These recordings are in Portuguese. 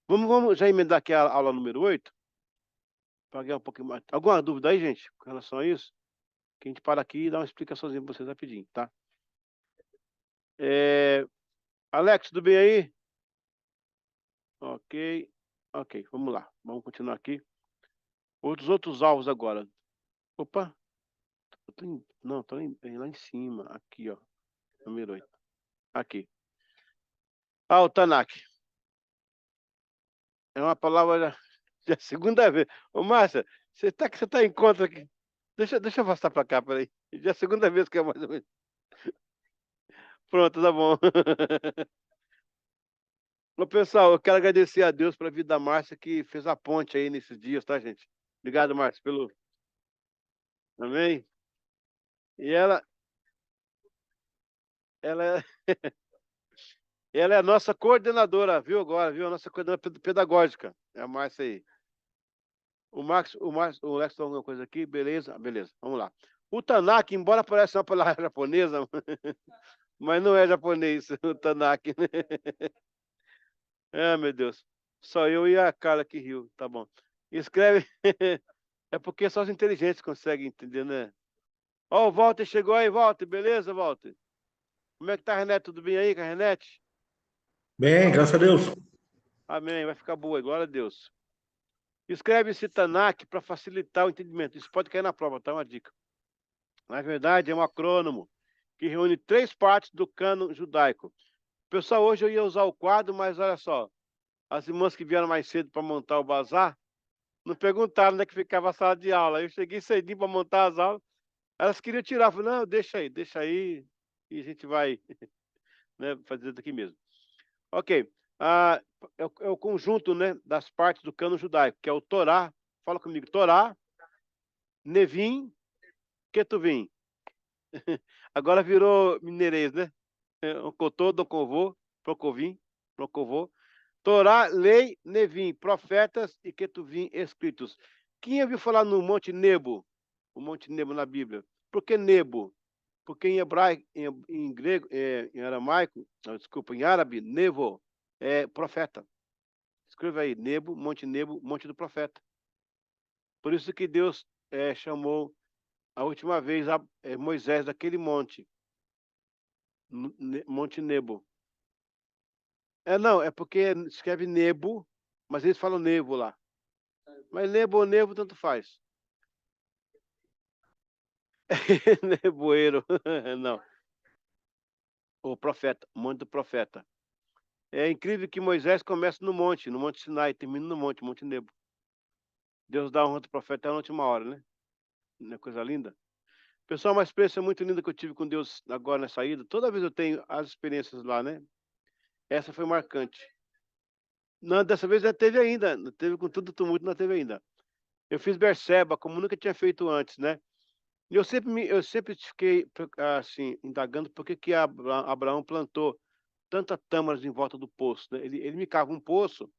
Vamos já emendar aqui a aula número 8, para ganhar um pouquinho mais. Alguma dúvida aí, gente, com relação a isso? Que a gente para aqui e dá uma explicaçãozinha para vocês rapidinho, tá? É, Alex, tudo bem aí? Ok, ok, vamos lá. Vamos continuar aqui. Outros alvos agora. Opa, não, tô lá em cima. Aqui, ó. Número 8. Aqui. Ah, o Tanakh. É uma palavra já é a segunda vez. Ô, Márcia, você tá em conta aqui. Deixa eu afastar pra cá, peraí. Já é a segunda vez que é mais ou menos. Pronto, tá bom. Ô, pessoal, eu quero agradecer a Deus pela vida da Márcia que fez a ponte aí nesses dias, tá, gente? Obrigado, Márcia, pelo. Amém? E ela, é- ela é a nossa coordenadora, viu agora, viu? A nossa coordenadora pedagógica. É a Márcia aí. O Lex falou alguma coisa aqui, beleza? Beleza, vamos lá. O Tanakh, embora pareça uma palavra japonesa, mas não é japonês, o Tanakh, né? Ah, meu Deus. Só eu e a Carla que riu, tá bom. Escreve. É porque só os inteligentes conseguem entender, né? Ó, o Walter chegou aí, Walter, beleza, Walter? Como é que tá, Renete? Tudo bem aí com a Renete? Bem, graças a Deus. Amém, vai ficar boa, glória a Deus. Escreve esse Tanakh para facilitar o entendimento. Isso pode cair na prova, tá? Uma dica. Na verdade, é um acrônimo que reúne 3 partes do cânon judaico. Pessoal, hoje eu ia usar o quadro, mas olha só, as irmãs que vieram mais cedo para montar o bazar não perguntaram onde é que ficava a sala de aula. Eu cheguei cedinho para montar as aulas, elas queriam tirar. Eu falei, não, deixa aí, e a gente vai, né, fazer daqui mesmo. Ok. Ah, é o conjunto, né, das partes do cânon judaico, que é o Torá. Fala comigo, Torá, Nevim, Ketuvim. Agora virou mineirês, né? Ocotô, Docovô, Procovim, Procovô. Torá, lei, Nevim, profetas e Ketuvim escritos. Quem ouviu falar no Monte Nebo? O Monte Nebo na Bíblia. Por que Nebo? Porque em hebraico, em grego, em aramaico, não, desculpa, em árabe, Nevo é profeta. Escreva aí, Nebo, Monte do Profeta. Por isso que Deus chamou a última vez Moisés daquele monte, Monte Nebo. Não, é porque escreve Nebo, mas eles falam Nevo lá. Mas Nebo ou Nevo, tanto faz. Nevoeiro, não. O profeta, Monte do Profeta. É incrível que Moisés começa no Monte Sinai, termina no Monte Nebo. Deus dá honra ao profeta até a última hora, né? Não é coisa linda? Pessoal, uma experiência muito linda que eu tive com Deus agora na saída. Toda vez eu tenho as experiências lá, né? Essa foi marcante. Não, dessa vez já teve ainda. Não teve com todo o tumulto, não teve ainda. Eu fiz Berseba, como nunca tinha feito antes, né? E eu sempre fiquei assim, indagando por que que Abraão plantou tanta tâmaras em volta do poço, né? Ele me cava um poço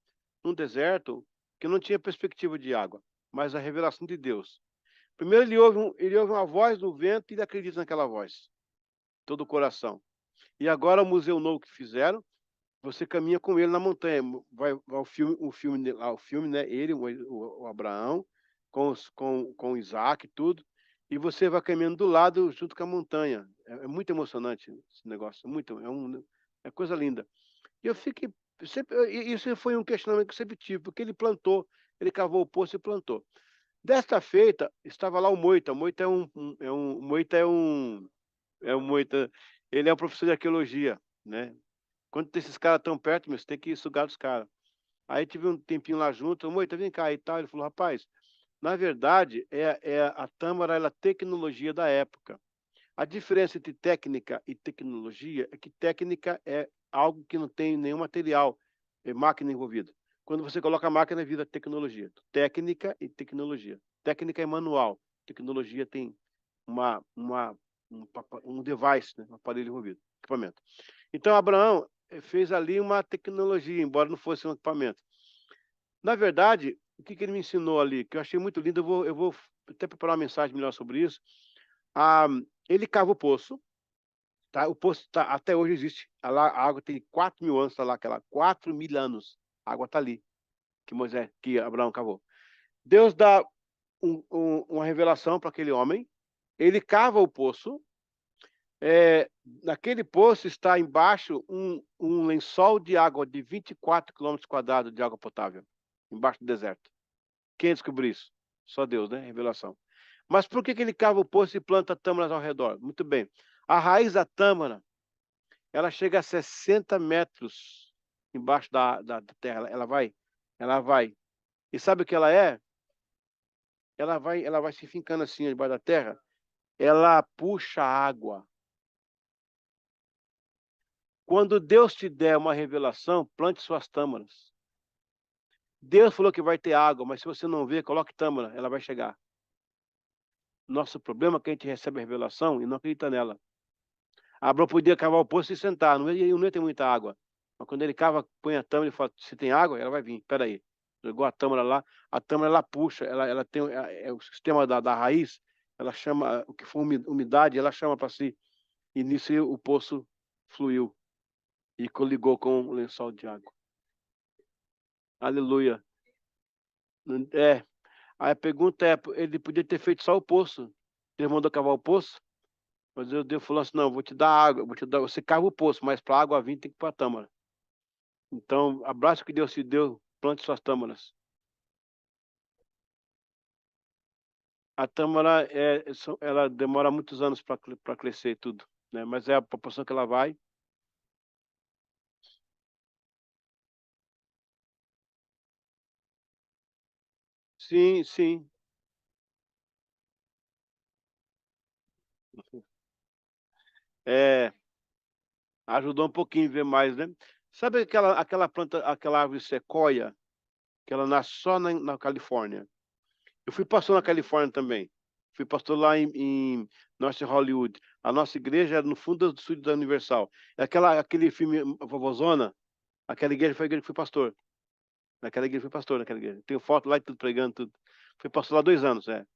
num deserto que não tinha perspectiva de água, mas a revelação de Deus. Primeiro ele ouve uma voz do vento e ele acredita naquela voz, todo o coração. E agora o museu novo que fizeram, você caminha com ele na montanha, vai o filme, né? Ele, o Abraão, com Isaac e tudo, e você vai caminhando do lado junto com a montanha. É muito emocionante esse negócio, é coisa linda. E eu fiquei isso foi um questionamento que eu sempre tive, porque ele cavou o poço e plantou. Desta feita, estava lá o Moita. O Moita, ele é um professor de arqueologia, né? Quando esses caras tão perto, meu, você tem que sugar dos caras. Aí tive um tempinho lá junto, Moita, vem cá e tal. Ele falou, rapaz, na verdade, a tâmara, ela é a tecnologia da época. A diferença entre técnica e tecnologia é que técnica é algo que não tem nenhum material, máquina envolvida. Quando você coloca a máquina, vira tecnologia. Técnica e tecnologia. Técnica é manual. Tecnologia tem uma, uma, um device, né? Um aparelho envolvido, equipamento. Então, Abraão fez ali uma tecnologia, embora não fosse um equipamento. Na verdade, o que ele me ensinou ali, que eu achei muito lindo, eu vou até preparar uma mensagem melhor sobre isso. Ah, ele cava o poço, tá? O poço até hoje existe. Lá, a água tem 4.000 anos, está lá, aquela 4.000 anos. A água está ali. que Abraão cavou. Deus dá uma revelação para aquele homem, ele cava o poço, naquele poço está embaixo um lençol de água de 24 km² de água potável, embaixo do deserto. Quem descobriu isso? Só Deus, né? Revelação. Mas por que ele cava o poço e planta tâmaras ao redor? Muito bem. A raiz da tâmara, ela chega a 60 metros embaixo da terra. Ela vai. E sabe o que ela é? Ela vai se fincando assim debaixo da terra. Ela puxa água. Quando Deus te der uma revelação, plante suas tâmaras. Deus falou que vai ter água, mas se você não ver, coloque tâmara, ela vai chegar. Nosso problema é que a gente recebe a revelação e não acredita nela. Abraão podia cavar o poço e sentar, não ia ter muita água. Mas quando ele cava, põe a tâmara e fala, se tem água, ela vai vir. Espera aí. Jogou a tâmara lá, a tâmara ela puxa, ela tem o sistema da raiz, ela chama, o que for umidade, ela chama para si. E nisso o poço fluiu e coligou com o lençol de água. Aleluia. É. Aí a pergunta é, ele podia ter feito só o poço. Ele mandou cavar o poço, mas Deus falou assim, não, eu vou te dar água, você cava o poço, mas para a água vir tem que ir para a tâmara. Então, abraço que Deus te deu, plante suas tâmaras. A tâmara, ela demora muitos anos para crescer e tudo, né? Mas é a proporção que ela vai. Sim, sim. É, ajudou um pouquinho a ver mais, né? Sabe aquela planta, aquela árvore sequoia, que ela nasce só na Califórnia? Eu fui pastor na Califórnia também. Fui pastor lá em North Hollywood. A nossa igreja era no fundo do estúdio da Universal. Aquele filme Vovozona, aquela igreja foi a igreja que fui pastor. Naquela igreja fui pastor, naquela igreja. Tenho foto lá e tudo, pregando tudo. Fui pastor lá 2 anos, é.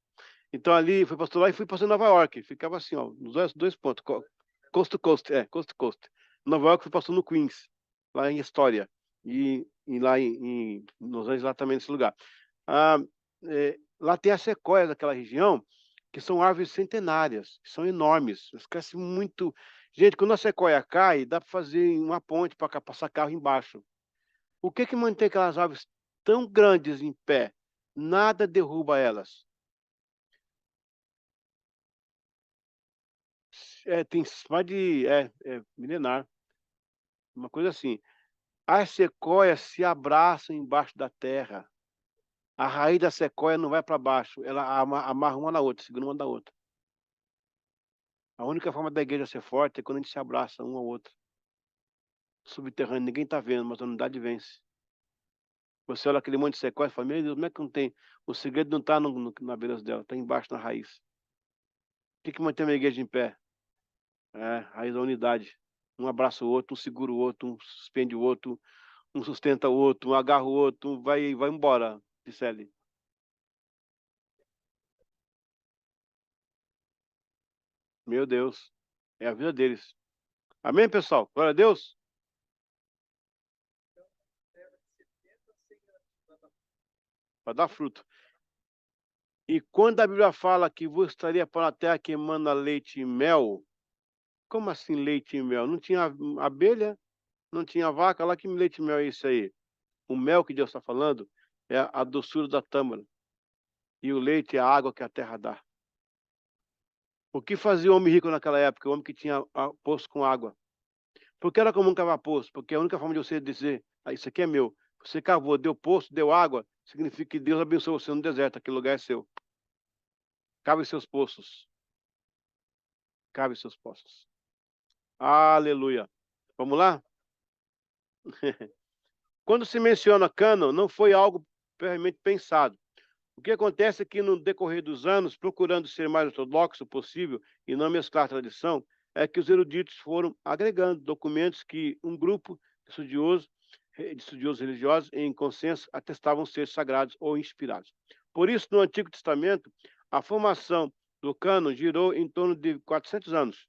Então ali, fui pastor lá e fui pastor em Nova York. Ficava assim, ó, nos dois pontos. Coast to coast, coast to coast. Nova York fui pastor no Queens, lá em Astoria. E lá em Los Angeles, lá também nesse lugar. Ah, lá tem as sequoias daquela região, que são árvores centenárias, que são enormes, elas crescem muito. Gente, quando a sequoia cai, dá para fazer uma ponte para passar carro embaixo. O que que mantém aquelas árvores tão grandes em pé? Nada derruba elas. Tem mais de milenar, uma coisa assim. As sequoias se abraçam embaixo da terra. A raiz da sequoia não vai para baixo, ela amarra uma na outra, segura uma da outra. A única forma da igreja ser forte é quando a gente se abraça um ao outro. Subterrâneo, ninguém está vendo, mas a unidade vence. Você olha aquele monte de sequoia e fala, meu Deus, como é que não tem? O segredo não está na beleza dela, está embaixo na raiz. O que mantém uma igreja em pé? Raiz da unidade. Um abraça o outro, um segura o outro, um suspende o outro, um sustenta o outro, um agarra o outro, vai embora, disse ele. Meu Deus, é a vida deles. Amém, pessoal? Glória a Deus. Para dar fruto. E quando a Bíblia fala que você estaria para a terra que emana leite e mel, como assim leite e mel? Não tinha abelha, não tinha vaca, lá que leite e mel é isso aí? O mel que Deus está falando é a doçura da tâmara. E o leite é a água que a terra dá. O que fazia o homem rico naquela época? O homem que tinha poço com água. Por que era comum cavar poço? Porque a única forma de você dizer, isso aqui é meu. Você cavou, deu poço, deu água, significa que Deus abençoou você no deserto, aquele lugar é seu. Cave seus poços. Cave seus poços. Aleluia. Vamos lá? Quando se menciona cânon, não foi algo previamente pensado. O que acontece é que, no decorrer dos anos, procurando ser mais ortodoxo possível e não mesclar tradição, é que os eruditos foram agregando documentos que um grupo de estudiosos religiosos, em consenso, atestavam ser sagrados ou inspirados. Por isso, no Antigo Testamento, a formação do cânon girou em torno de 400 anos.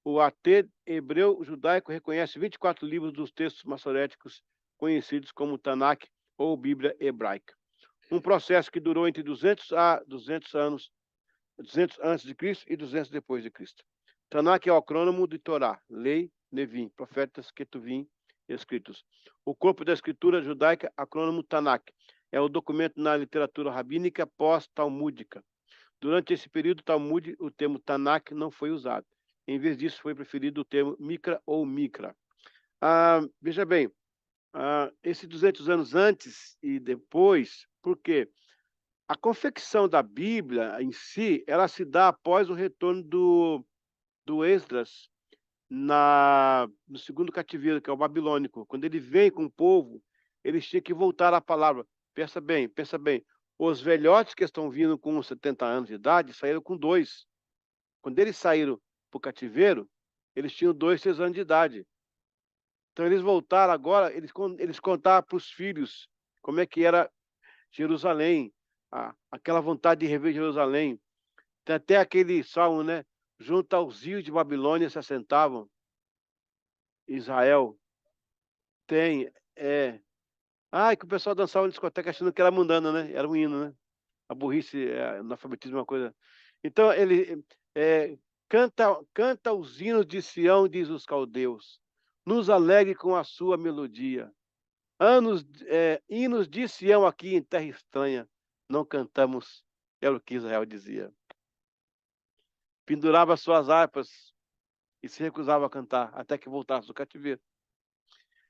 O AT hebreu judaico reconhece 24 livros dos textos maçoréticos conhecidos como Tanakh ou Bíblia hebraica. Um processo que durou entre 200 a 200 anos, 200 antes de Cristo e 200 depois de Cristo. Tanakh é o acrônimo de Torá, Lei, Nevim, Profetas, Ketuvim, Escritos. O corpo da escritura judaica, acrônimo Tanakh, é o documento na literatura rabínica pós-talmúdica. Durante esse período Talmud, o termo Tanakh não foi usado. Em vez disso, foi preferido o termo Mikra ou Mikra. Veja bem, esses 200 anos antes e depois, por quê? A confecção da Bíblia em si, ela se dá após o retorno do Esdras no segundo cativeiro, que é o babilônico. Quando ele vem com o povo, eles tinham que voltar à palavra. Pensa bem, pensa bem. Os velhotes que estão vindo com 70 anos de idade saíram com 2. Quando eles saíram para o cativeiro, eles tinham 2, 3 anos de idade. Então eles voltaram agora, eles contaram para os filhos como é que era Jerusalém, aquela vontade de rever Jerusalém. Tem até aquele salmo, né? Junto aos rios de Babilônia se assentavam. Israel tem, que o pessoal dançava na discoteca achando que era mundana, né? Era um hino, né? A burrice, analfabetismo é uma coisa. Então ele canta os hinos de Sião, diz os caldeus. Nos alegre com a sua melodia. Hinos de Sião aqui em terra estranha. Não cantamos, era o que Israel dizia. Pendurava suas harpas e se recusava a cantar até que voltasse do cativeiro.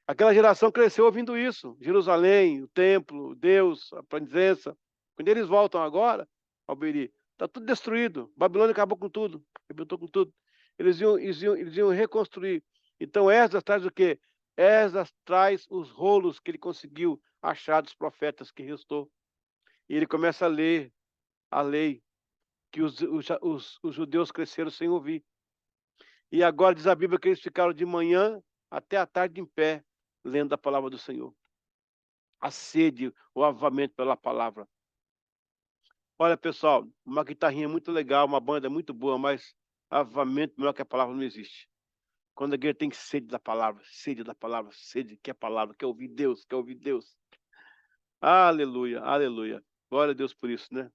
Aquela geração cresceu ouvindo isso. Jerusalém, o templo, Deus, a presença. Quando eles voltam agora, Alberi, está tudo destruído. Babilônia acabou com tudo, arrebentou com tudo. Eles iam reconstruir. Então Esdras traz o quê? Esdras traz os rolos que ele conseguiu achar dos profetas que restou. E ele começa a ler a lei que os judeus cresceram sem ouvir. E agora diz a Bíblia que eles ficaram de manhã até a tarde em pé, lendo a palavra do Senhor. A sede, o avivamento pela palavra. Olha, pessoal, uma guitarrinha muito legal, uma banda muito boa, mas avivamento melhor que a palavra não existe. Quando a igreja tem sede da palavra, sede que é a palavra, quer ouvir Deus, quer ouvir Deus. Aleluia, aleluia. Glória a Deus por isso, né?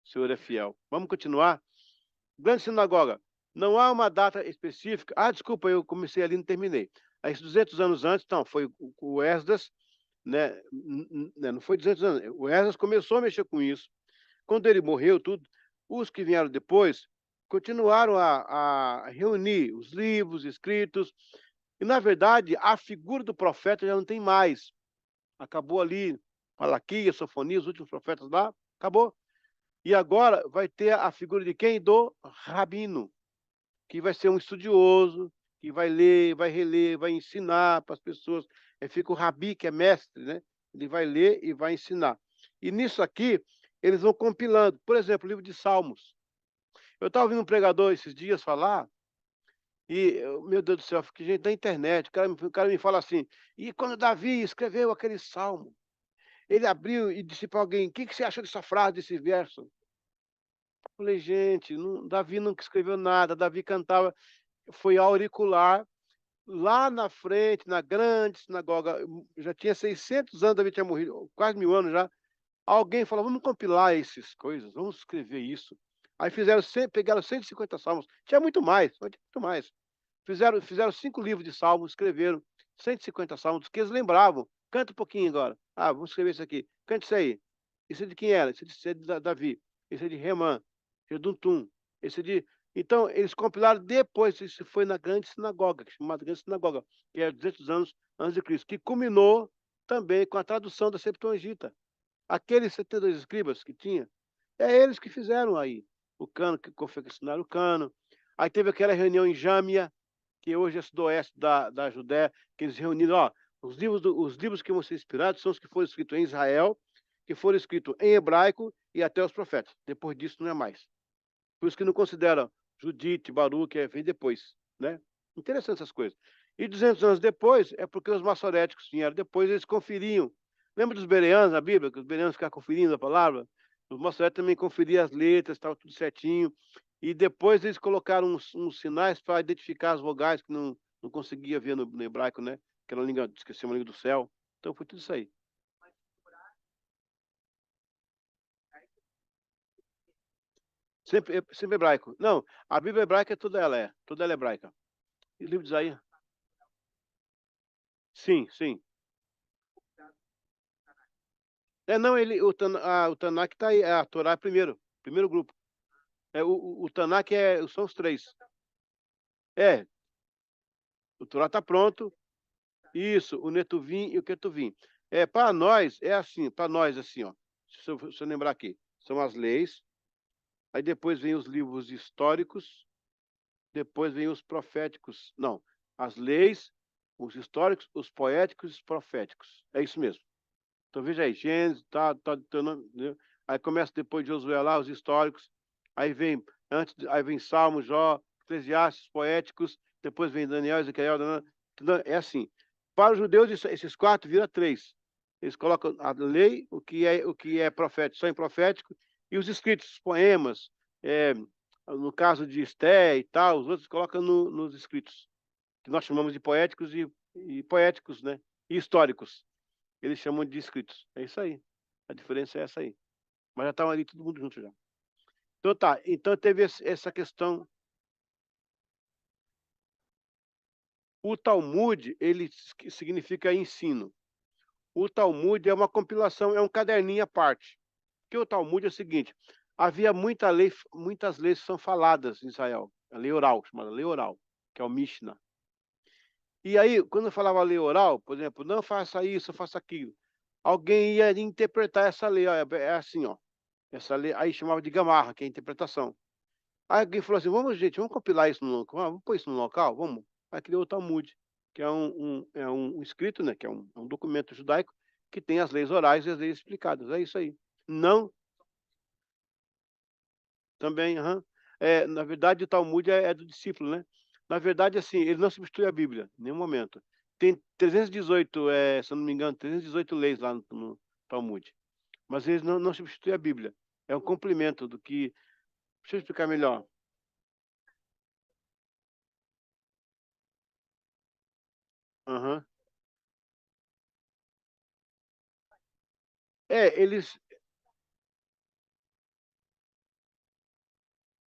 O Senhor é fiel. Vamos continuar? Grande sinagoga. Não há uma data específica. Desculpa, eu comecei ali e não terminei. Aí, 200 anos antes, então, foi o Esdras, né? Não foi 200 anos. O Esdras começou a mexer com isso. Quando ele morreu, tudo, os que vieram depois continuaram a reunir os livros escritos. E, na verdade, a figura do profeta já não tem mais. Acabou ali, Malaquias, Sofonias, os últimos profetas lá, acabou. E agora vai ter a figura de quem? Do rabino, que vai ser um estudioso, que vai ler, vai reler, vai ensinar para as pessoas. Aí fica o rabi, que é mestre, né? Ele vai ler e vai ensinar. E nisso aqui, eles vão compilando. Por exemplo, o livro de Salmos. Eu estava ouvindo um pregador esses dias falar, meu Deus do céu, fiquei gente da internet, o cara me fala assim, e quando Davi escreveu aquele salmo, ele abriu e disse para alguém, o que você achou dessa frase, desse verso? Falei, gente, Davi nunca escreveu nada, Davi cantava, foi auricular, lá na frente, na grande sinagoga, já tinha 600 anos, Davi tinha morrido, quase 1000 anos já, alguém falou, vamos compilar essas coisas, vamos escrever isso. Aí pegaram 150 salmos, tinha muito mais, mas tinha muito mais. Fizeram 5 livros de salmos, escreveram 150 salmos, que eles lembravam. Canta um pouquinho agora. Vamos escrever isso aqui. Cante isso aí. Isso é de quem era? Isso é de Davi. Isso é de Remã. Reduntum. Esse é de... Então, eles compilaram depois, isso foi na grande sinagoga, chamada grande sinagoga, que é 200 anos antes de Cristo, que culminou também com a tradução da Septuaginta. Aqueles 72 escribas que tinha, eles que fizeram aí o cano, que confeccionaram o cano. Aí teve aquela reunião em Jâmia, que hoje é sudoeste da Judéia, que eles reuniram, os livros que vão ser inspirados são os que foram escritos em Israel, que foram escritos em hebraico e até os profetas. Depois disso não é mais. Por isso que não consideram Judite, Baruque, vem depois, né? Interessante essas coisas. E 200 anos depois, é porque os maçoréticos vieram depois, eles conferiam. Lembra dos bereanos na Bíblia, que os bereanos ficavam conferindo a palavra? Os maçoréticos também conferiam as letras, estava tudo certinho. E depois eles colocaram uns sinais para identificar as vogais que não conseguia ver no hebraico, né? Aquela língua, esqueci uma língua do céu. Então foi tudo isso aí. Sempre hebraico. Não, a Bíblia hebraica toda ela é hebraica. E o livro de Isaías? Sim, sim. Não, o Tanakh está aí, a Torá é primeiro grupo. O Tanakh são os três. É, o Torá está pronto. Isso, o Netuvim e o Ketuvim. Para nós, assim, ó. Se eu lembrar aqui, são as leis, aí depois vem os livros históricos, depois vem os proféticos. Não, as leis, os históricos, os poéticos e os proféticos. É isso mesmo. Então veja aí, Gênesis, né? Aí começa depois de Josué lá, os históricos, aí vem Salmo, Jó, Eclesiastes, poéticos, depois vem Daniel, Ezequiel, é assim. Para os judeus, esses quatro vira três. Eles colocam a lei, o que é profético, só em profético, e os escritos, os poemas, no caso de Esté e tal, os outros colocam nos escritos, que nós chamamos de poéticos e poéticos, né? E históricos. Eles chamam de escritos. É isso aí. A diferença é essa aí. Mas já estavam ali todo mundo junto já. Então tá. Então teve essa questão. O Talmud, ele significa ensino. O Talmud é uma compilação, é um caderninho à parte. Porque o Talmud é o seguinte: havia muitas leis que são faladas em Israel. A lei oral, chamada lei oral, que é o Mishnah. E aí, quando eu falava lei oral, por exemplo, não faça isso, faça aquilo, alguém ia interpretar essa lei. Ó, é assim, ó. Essa lei, aí chamava de gamarra, que é a interpretação. Aí alguém falou assim: vamos compilar isso no local, vamos pôr isso no local, vamos. Aí criou o Talmud, que é um escrito, né, que é um documento judaico que tem as leis orais e as leis explicadas. É isso aí. Não, também, aham. Na verdade, o Talmud é do discípulo, né? Na verdade, assim, ele não substitui a Bíblia, em nenhum momento. Tem 318, se eu não me engano, 318 leis lá no Talmud. Mas eles não substituem a Bíblia. É um complemento do que. Deixa eu explicar melhor. Aham. Eles.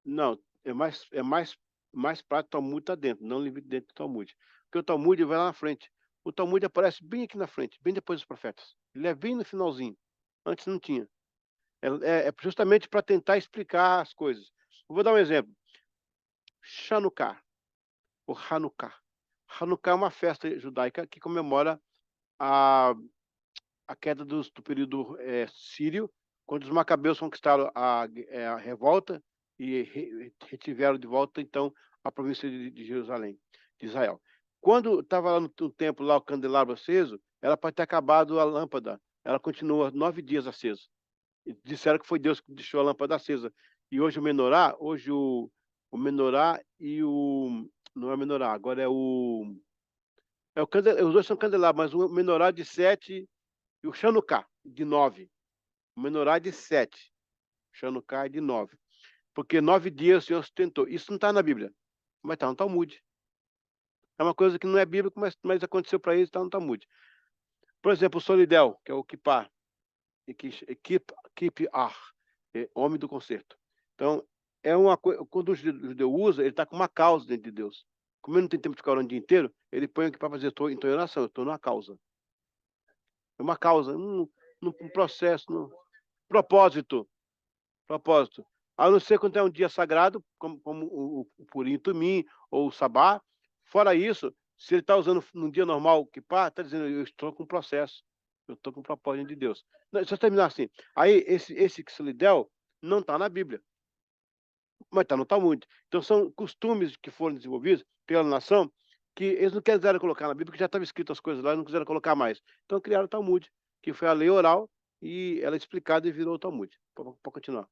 Não, mais prático o Talmud está dentro, não livre dentro do Talmud. Porque o Talmud vai lá na frente. O Talmud aparece bem aqui na frente, bem depois dos profetas. Ele é bem no finalzinho. Antes não tinha. É justamente para tentar explicar as coisas. Eu vou dar um exemplo. Chanukah, ou Hanukkah. Hanukkah é uma festa judaica que comemora a, a queda do período sírio, quando os macabeus conquistaram a revolta e retiveram de volta, então, a província de Jerusalém, de Israel. Quando estava lá no templo, lá o candelabro aceso, era para ter acabado a lâmpada. Ela continua 9 dias acesa. E disseram que foi Deus que deixou a lâmpada acesa. E hoje o menorá e o... Não é o menorá, agora os dois são candelabros, mas o menorá de 7 e o Chanukah de 9. O menorá de 7. O Chanukah é de 9. Porque 9 dias o Senhor sustentou. Isso não está na Bíblia, mas está no Talmud. É uma coisa que não é bíblico, mas aconteceu para eles, está no Talmud. Por exemplo, o Solidel, que é o Kippah, Kippah, homem do concerto. Então, é uma coisa, quando o judeu usa, ele está com uma causa dentro de Deus. Como ele não tem tempo de ficar orando o dia inteiro, ele põe aqui para fazer, estou em oração, eu estou numa causa. É uma causa, um processo, um propósito. Propósito. A não ser quando é um dia sagrado, como o Purim Tumim ou o Sabá. Fora isso, se ele está usando num dia normal, que pá, está dizendo, eu estou com um processo, eu estou com um propósito de Deus. Não, só terminar assim. Aí, esse que se lhe deu, não está na Bíblia, mas está no Talmud. Então, são costumes que foram desenvolvidos pela nação que eles não quiseram colocar na Bíblia, porque já estava escrito as coisas lá, e não quiseram colocar mais. Então, criaram o Talmud, que foi a lei oral, e ela é explicada e virou o Talmud. Pode continuar.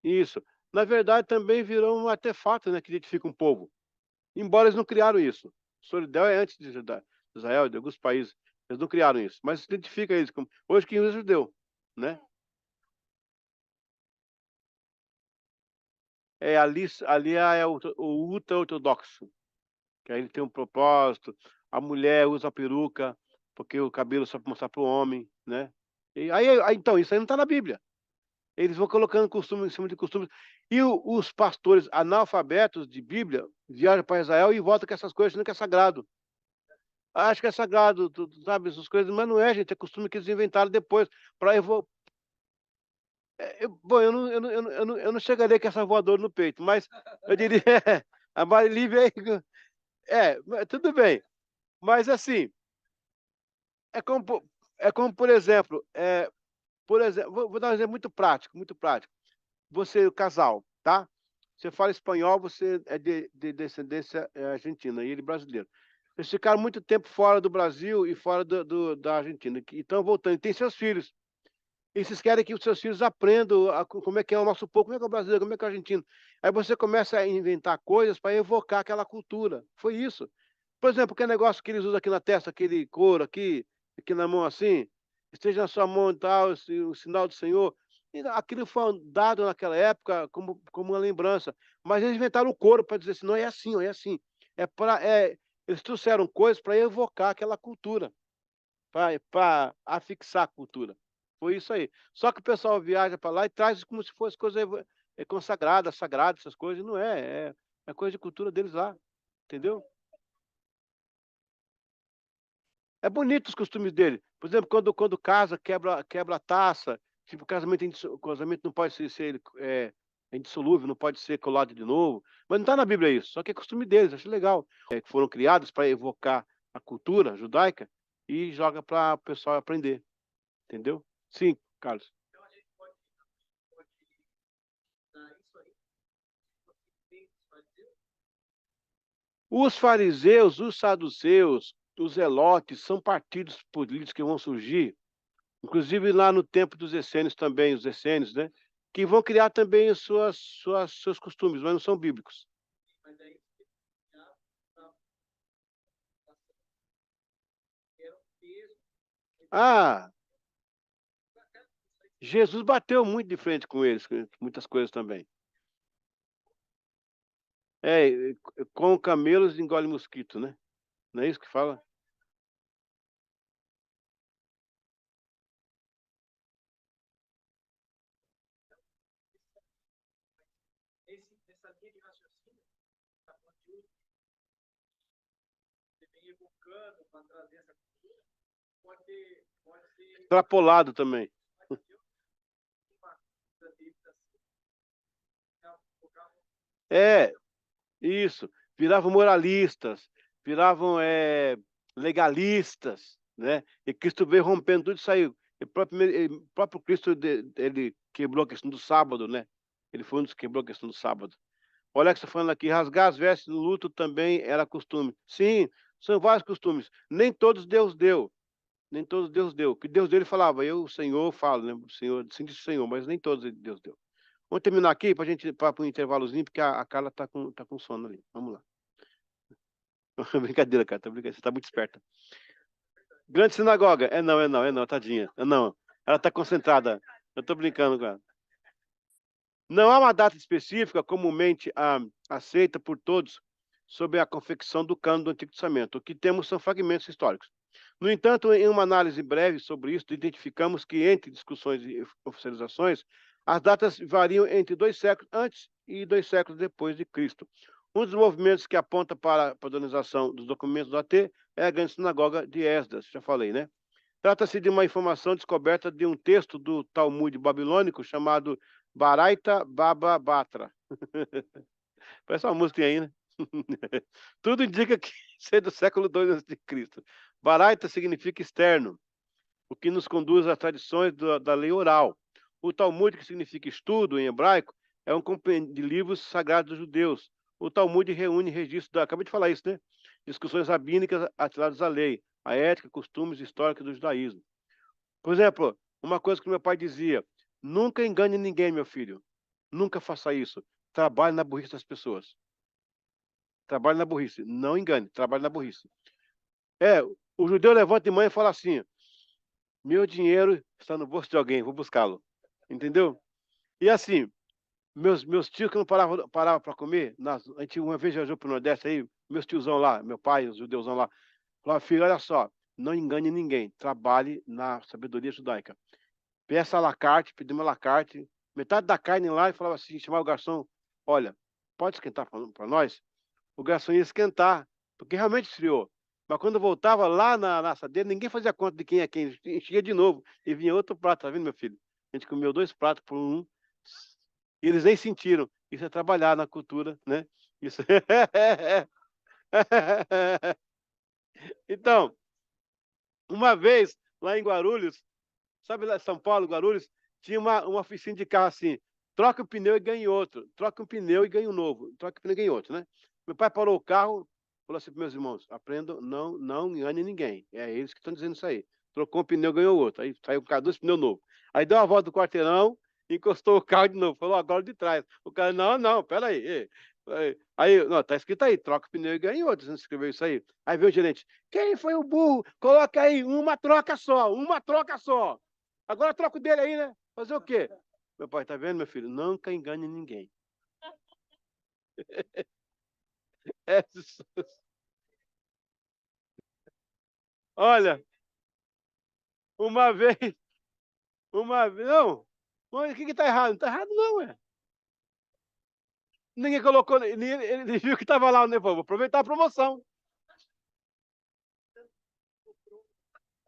Isso. Na verdade, também virou um artefato, né, que identifica um povo. Embora eles não criaram isso. Solidão é antes de Judá. Israel, de alguns países. Eles não criaram isso, mas identifica eles como... Hoje quem usa é judeu, né? Ali é o ultra-ortodoxo, que aí ele tem um propósito. A mulher usa peruca, porque o cabelo só para mostrar para o homem, né? E aí, então, isso aí não está na Bíblia. Eles vão colocando costume em cima de costumes. E os pastores analfabetos de Bíblia viajam para Israel e voltam com essas coisas, achando que é sagrado. Acho que é sagrado, tu sabe, essas coisas, mas não é, gente, é costume que eles inventaram depois, para evo bom, eu não chegaria com essa voadora no peito, mas eu diria, a Marilívia aí mas tudo bem, mas assim, é como po por exemplo, vou dar um exemplo muito prático. Você, o casal, tá? Você fala espanhol, você é de descendência, argentina, e ele brasileiro. Eles ficaram muito tempo fora do Brasil e fora da Argentina, e estão voltando, e têm seus filhos. E vocês querem que os seus filhos aprendam como é que é o nosso povo, como é que é o brasileiro, como é que é o argentino. Aí você começa a inventar coisas para evocar aquela cultura. Foi isso. Por exemplo, aquele negócio que eles usam aqui na testa, aquele couro aqui na mão assim, esteja na sua mão e tal, o sinal do Senhor. E aquilo foi dado naquela época como uma lembrança. Mas eles inventaram o couro para dizer assim, não é assim, ó, é assim. Eles trouxeram coisas para evocar aquela cultura, para afixar a cultura. Foi isso aí. Só que o pessoal viaja para lá e traz como se fosse coisa consagrada, sagrada, essas coisas, não é, é coisa de cultura deles lá, entendeu? É bonito os costumes dele. Por exemplo, quando casa, quebra a taça, tipo, o casamento não pode ser indissolúvel, não pode ser colado de novo, mas não está na Bíblia isso, só que é costume deles, acho legal. Que foram criados para evocar a cultura judaica e joga para o pessoal aprender, entendeu? Sim, Carlos. Os fariseus, os saduceus, os zelotes são partidos políticos que vão surgir, inclusive lá no tempo dos essênios também, os essênios, né? Que vão criar também seus costumes, mas não são bíblicos. Ah, Jesus bateu muito de frente com eles, com muitas coisas também. Com camelos engole mosquito, né? Não é isso que fala? Extrapolado também. É, isso. Viravam moralistas, viravam legalistas, né? E Cristo veio rompendo tudo isso aí. O próprio Cristo, ele quebrou a questão do sábado, né? Ele foi um dos que quebrou a questão do sábado. O Alex está falando aqui, rasgar as vestes no luto também era costume. Sim, são vários costumes. Nem todos Deus deu. Nem todos Deus deu. Que Deus deu, ele falava, eu, o Senhor, falo, né? O Senhor, sim, disse o Senhor, mas nem todos Deus deu. Vamos terminar aqui para a gente ir para um intervalozinho, porque a Carla tá com sono ali. Vamos lá. Brincadeira, cara, tá brincando. Você tá muito esperta. Grande sinagoga. É não, tadinha. É não. Ela tá concentrada. Eu tô brincando com ela. Não há uma data específica comumente aceita por todos sobre a confecção do cânon do Antigo Testamento. O que temos são fragmentos históricos. No entanto, em uma análise breve sobre isso, identificamos que entre discussões e oficializações, as datas variam entre 2 séculos antes e 2 séculos depois de Cristo. Um dos movimentos que aponta para a padronização dos documentos do AT é a Grande Sinagoga de Esdras, já falei, né? Trata-se de uma informação descoberta de um texto do Talmud babilônico chamado Baraita Baba Batra. Parece uma música aí, né? Tudo indica que seja do século II a.C. Baraita significa externo, o que nos conduz às tradições da lei oral. O Talmud, que significa estudo em hebraico, é um compêndio de livros sagrados dos judeus. O Talmud reúne registros acabei de falar isso, né? Discussões rabínicas atreladas à lei, à ética, costumes históricos do judaísmo. Por exemplo, uma coisa que meu pai dizia: nunca engane ninguém, meu filho. Nunca faça isso. Trabalhe na burrice das pessoas. Trabalhe na burrice. Não engane, trabalhe na burrice. O judeu levanta de manhã e fala assim: meu dinheiro está no bolso de alguém, vou buscá-lo. Entendeu? E assim, meus tios que não paravam para comer, a gente uma vez viajou para o Nordeste aí, meus tiozão lá, meu pai, os judeuzão lá, falaram: filho, olha só, não engane ninguém, trabalhe na sabedoria judaica. Peça à la carte, pedimos à la carte, metade da carne lá e falava assim, chamava o garçom: olha, pode esquentar para nós? O garçom ia esquentar, porque realmente esfriou. Mas quando voltava lá na assadeira, ninguém fazia conta de quem é quem, enchia de novo e vinha outro prato, tá vendo, meu filho? A gente comeu 2 pratos por um, e eles nem sentiram. Isso é trabalhar na cultura, né? Isso. Então, uma vez, lá em Guarulhos, sabe lá em São Paulo, Guarulhos, tinha uma oficina de carro assim: troca o pneu e ganha outro, troca um pneu e ganha um novo, troca o pneu e ganha outro, né? Meu pai parou o carro, falou assim para meus irmãos: aprendam, não engane ninguém. É eles que estão dizendo isso aí. Trocou um pneu, ganhou outro. Aí saiu o carro, 2 pneus novos. Aí deu a volta do quarteirão, encostou o carro de novo. Falou: agora de trás. O cara: não, peraí. Aí, não, tá escrito aí: troca o pneu e ganha outro. Você não escreveu isso aí? Aí veio o gerente: quem foi o burro? Coloca aí, uma troca só, uma troca só. Agora troca o dele aí, né? Fazer o quê? Meu pai: tá vendo, meu filho? Nunca engane ninguém. É, olha, uma vez, não, o que tá errado? Não tá errado não, é. Ninguém colocou, ele viu que tava lá, né? Vou aproveitar a promoção.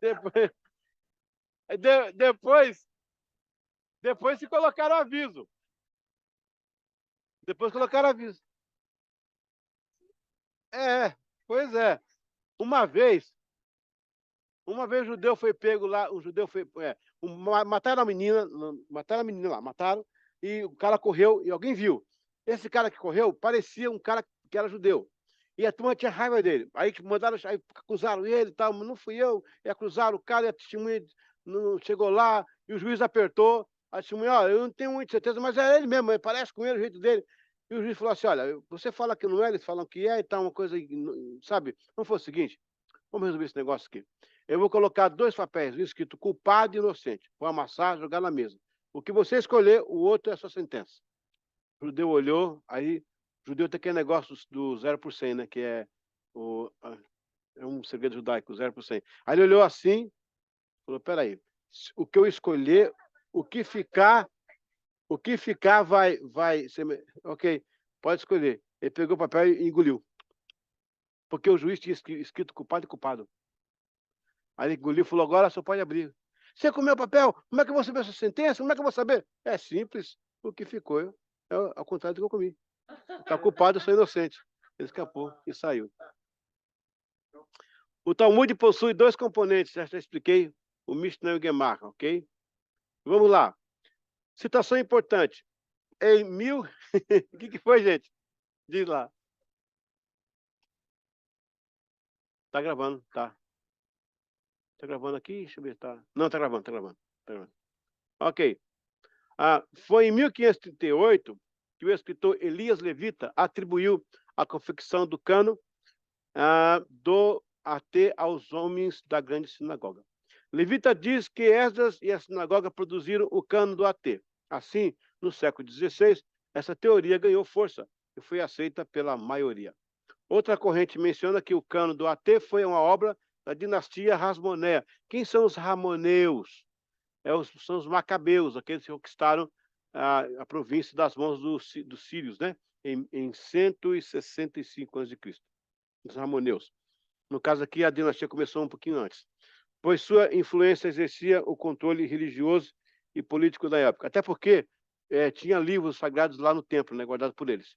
Depois, depois, depois se colocaram aviso. Depois colocaram aviso. É, pois é. Uma vez, Uma vez o judeu foi pego lá, o judeu foi. Mataram a menina lá, mataram, e o cara correu e alguém viu. Esse cara que correu parecia um cara que era judeu. E a turma tinha raiva dele. Aí que mandaram, aí acusaram ele e tal, mas não fui eu. E acusaram o cara, e a testemunha não chegou lá, e o juiz apertou. A testemunha: ó, eu não tenho muita certeza, mas é ele mesmo, ele parece com ele, o jeito dele. E o juiz falou assim: olha, você fala que não é, eles falam que é e tal, uma coisa, sabe? Não foi o seguinte: vamos resolver esse negócio aqui. Eu vou colocar 2 papéis escrito culpado e inocente. Vou amassar, jogar na mesa. O que você escolher, o outro é a sua sentença. O judeu olhou, aí o judeu tem aquele negócio do 0%, né? Que é um segredo judaico, 0%. Aí ele olhou assim, falou: peraí, o que eu escolher, o que ficar, vai ser. Ok, pode escolher. Ele pegou o papel e engoliu. Porque o juiz tinha escrito culpado e culpado. Aí ele engoliu e falou: agora só pode abrir. Você comeu o papel? Como é que eu vou saber a sua sentença? Como é que eu vou saber? É simples. O que ficou é ao contrário do que eu comi. Está culpado, eu sou inocente. Ele escapou e saiu. O Talmud possui 2 componentes, já expliquei: o Mishnah e o Gemara, ok? Vamos lá. Citação importante. Em mil. O que foi, gente? Diz lá. Tá gravando, tá. Tá gravando aqui? Deixa eu ver, tá. Não, tá gravando, tá gravando. Tá gravando. Ok. Foi em 1538 que o escritor Elias Levita atribuiu a confecção do cano do AT aos homens da grande sinagoga. Levita diz que Esdras e a sinagoga produziram o cano do AT. Assim, no século XVI, essa teoria ganhou força e foi aceita pela maioria. Outra corrente menciona que o cano do AT foi uma obra da dinastia Hasmoneia. Quem são os Ramoneus? São os macabeus, aqueles que conquistaram a província das mãos dos sírios, né? Em 165 a.C., os Ramoneus. No caso aqui, a dinastia começou um pouquinho antes, pois sua influência exercia o controle religioso e político da época, até porque tinha livros sagrados lá no templo, né, guardados por eles.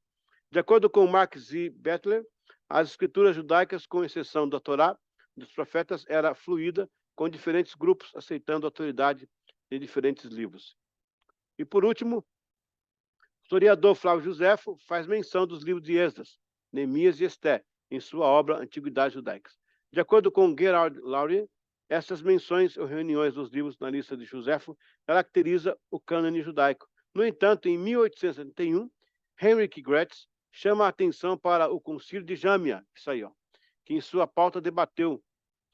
De acordo com Marx e Bettler, as escrituras judaicas, com exceção da Torá, dos profetas, era fluida, com diferentes grupos aceitando a autoridade de diferentes livros. E, por último, o historiador Flávio Josefo faz menção dos livros de Esdras, Neemias e Esté, em sua obra Antiguidades Judaicas. De acordo com Gerard Laurie, essas menções ou reuniões dos livros na lista de Josefo caracteriza o cânone judaico. No entanto, em 1871, Heinrich Gretz chama a atenção para o Concílio de Jâmia, isso aí, ó, que em sua pauta debateu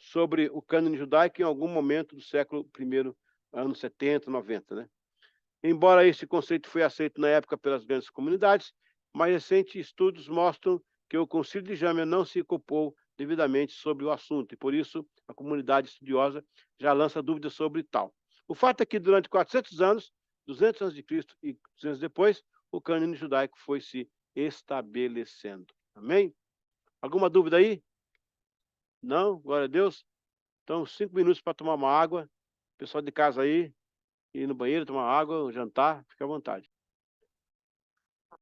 sobre o cânone judaico em algum momento do século I, anos 70, 90, né? Embora esse conceito foi aceito na época pelas grandes comunidades, mais recentes estudos mostram que o Concílio de Jamnia não se ocupou devidamente sobre o assunto, e por isso a comunidade estudiosa já lança dúvidas sobre tal. O fato é que durante 400 anos, 200 anos de Cristo e 200 depois, o cânone judaico foi se estabelecendo. Amém? Alguma dúvida aí? Não? Glória a Deus. Então, 5 minutos para tomar uma água. Pessoal de casa aí, ir no banheiro, tomar água, jantar, fica à vontade.